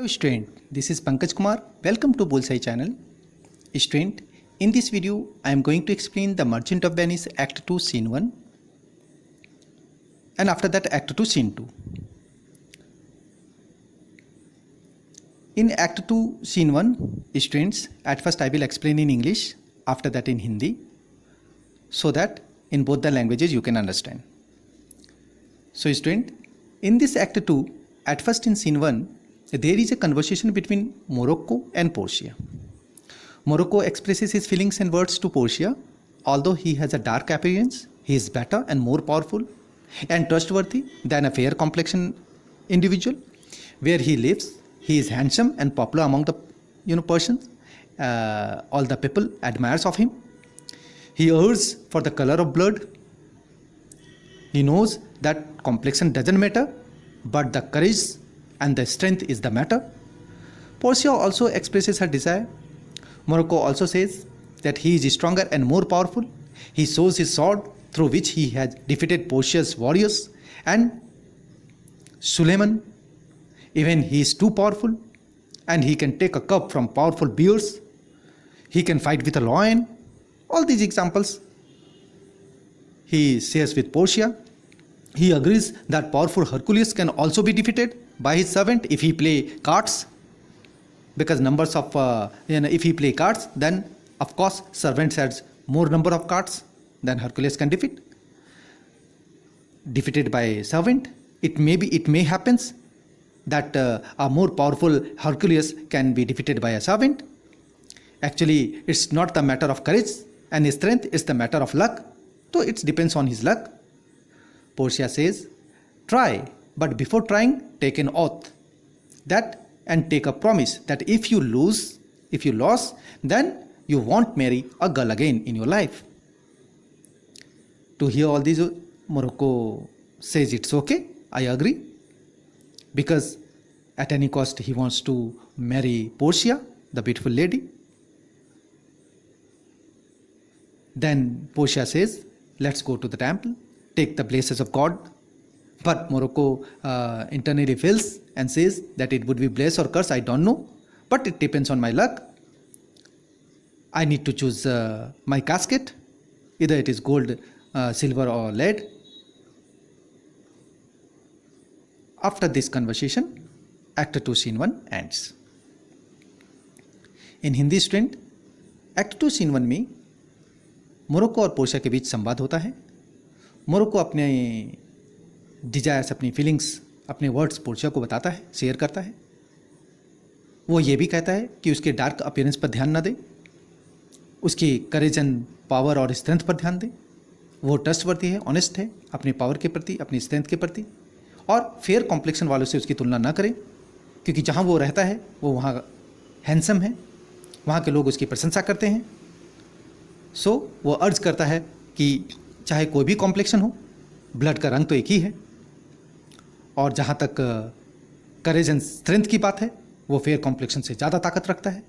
student, this is Pankaj Kumar. Welcome to Bullseye channel. Student, in this video I am going to explain the Merchant of Venice Act 2 Scene 1 and after that Act 2 Scene 2. In Act 2 Scene 1, students, at first I will explain in English, after that in Hindi, so that in both the languages you can understand. So student, in this Act 2, at first in Scene 1, there is a conversation between Morocco and Portia. Morocco expresses his feelings and words to Portia. Although he has a dark appearance, he is better and more powerful and trustworthy than a fair complexion individual. Where he lives, he is handsome and popular among the Persians. All the people admires of him. He errs for the color of blood. He knows that complexion doesn't matter, but the courage and the strength is the matter. Portia also expresses her desire. Morocco also says that he is stronger and more powerful. He shows his sword through which he has defeated Portia's warriors, and Suleiman, even he is too powerful and he can take a cup from powerful bears. He can fight with a lion. All these examples he shares with Portia. He agrees that powerful Hercules can also be defeated by his servant if he play cards, because numbers of if he play cards, then of course servant has more number of cards than Hercules can defeated by servant. It may happens that a more powerful Hercules can be defeated by a servant. Actually, it's not the matter of courage and strength, it's the matter of luck. So it depends on his luck. Portia says, try, but before trying, take an oath and take a promise that if you lose, then you won't marry a girl again in your life. To hear all these, Morocco says it's okay, I agree, because at any cost he wants to marry Portia, the beautiful lady. Then Portia says, let's go to the temple, take the blessings of God. But Morocco internally feels and says that it would be blessed or curse, I don't know, but it depends on my luck. I need to choose my casket, either it is gold, silver or lead. After this conversation, Act 2 Scene 1 ends. In Hindi student, Act 2 Scene 1 में Morocco और Portia के बीच संवाद होता है. Morocco अपने desires, अपनी feelings, अपने words Portia को बताता है, शेयर करता है. वो ये भी कहता है कि उसके डार्क अपीयरेंस पर ध्यान न दे, उसकी करेज एंड पावर और स्ट्रेंथ पर ध्यान दे. वो ट्रस्टवर्दी है, ऑनेस्ट है अपने पावर के प्रति, अपनी स्ट्रेंथ के प्रति, और फेयर कॉम्प्लेक्शन वालों से उसकी तुलना ना करें, क्योंकि जहाँ वो रहता है वो वहाँ हैंडसम है, वहाँ के लोग उसकी प्रशंसा करते हैं. सो वो अर्ज करता है कि चाहे कोई भी कॉम्प्लेक्शन हो, ब्लड का रंग तो एक ही है. और जहाँ तक करेज एंड स्ट्रेंथ की बात है, वो फेयर कॉम्प्लेक्शन से ज़्यादा ताकत रखता है.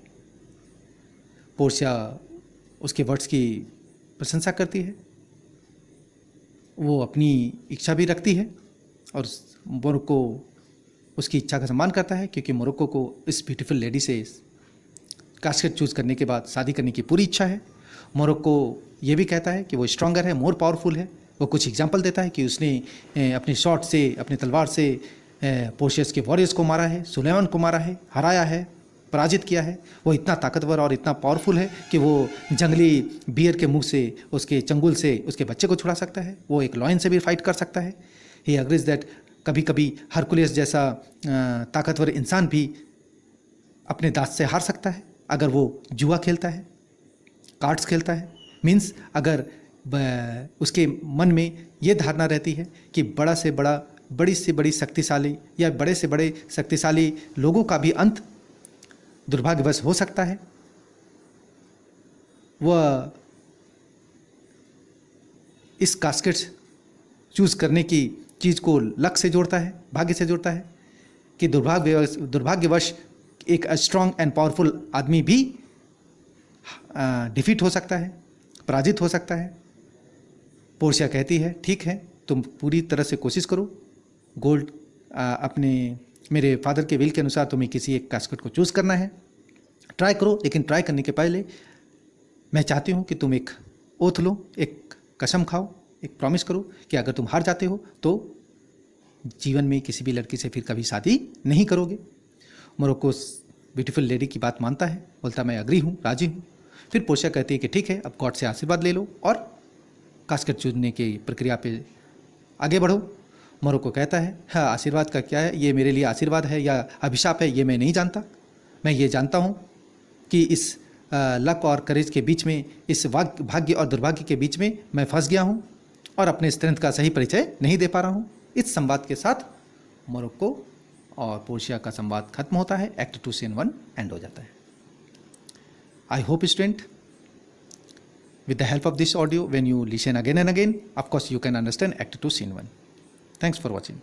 पोर्शिया उसके वर्ड्स की प्रशंसा करती है, वो अपनी इच्छा भी रखती है और मोरक्को उसकी इच्छा का सम्मान करता है, क्योंकि मोरक्को को इस ब्यूटीफुल लेडी से कास्केट चूज़ करने के बाद शादी करने की पूरी इच्छा है. मोरक्को ये भी कहता है कि वो स्ट्रॉन्गर है, मोर पावरफुल है. वो कुछ एग्जाम्पल देता है कि उसने अपने शॉट से, अपनी तलवार से पोर्शियस के वॉरियर्स को मारा है, सुलेमान को मारा है, हराया है, पराजित किया है. वो इतना ताकतवर और इतना पावरफुल है कि वो जंगली बियर के मुंह से, उसके चंगुल से उसके बच्चे को छुड़ा सकता है. वो एक लॉयन से भी फाइट कर सकता है. ही एग्रीज दैट कभी कभी हरकुलियस जैसा ताकतवर इंसान भी अपने दांत से हार सकता है अगर वो जुआ खेलता है, कार्ड्स खेलता है. मीन्स अगर उसके मन में ये धारणा रहती है कि बड़ा से बड़ा, बड़ी से बड़ी शक्तिशाली या बड़े से बड़े शक्तिशाली लोगों का भी अंत दुर्भाग्यवश हो सकता है, वह इस कास्केट चूज़ करने की चीज़ को लक से जोड़ता है, भाग्य से जोड़ता है, कि दुर्भाग्यवश एक स्ट्रॉन्ग एंड पावरफुल आदमी भी डिफीट हो सकता है, पराजित हो सकता है. पोर्शिया कहती है, ठीक है, तुम पूरी तरह से कोशिश करो, गोल्ड अपने मेरे फादर के विल के अनुसार तुम्हें किसी एक कास्केट को चूज़ करना है, ट्राई करो, लेकिन ट्राई करने के पहले मैं चाहती हूँ कि तुम एक ओथ लो, एक कसम खाओ, एक प्रॉमिस करो कि अगर तुम हार जाते हो तो जीवन में किसी भी लड़की से फिर कभी शादी नहीं करोगे। मोरक्को ब्यूटीफुल लेडी की बात मानता है, बोलता मैं अग्री हूँ, राजी हूँ। फिर पोर्शिया कहती है कि ठीक है, अब गॉड से आशीर्वाद ले लो और कास्केट चुनने की प्रक्रिया पे आगे बढ़ो। मोरक्को कहता है हाँ, आशीर्वाद का क्या है, ये मेरे लिए आशीर्वाद है या अभिशाप है ये मैं नहीं जानता। मैं ये जानता हूँ कि इस लक और करेज के बीच में, इस भाग्य और दुर्भाग्य के बीच में मैं फंस गया हूँ और अपने स्ट्रेंथ का सही परिचय नहीं दे पा रहा हूँ। इस संवाद के साथ मोरक्को और पोर्शिया का संवाद खत्म होता है। एक्ट 2 सीन 1 एंड हो जाता है। I hope student, with the help of this audio, when you listen again and again, of course you can understand Act 2 Scene 1. Thanks for watching.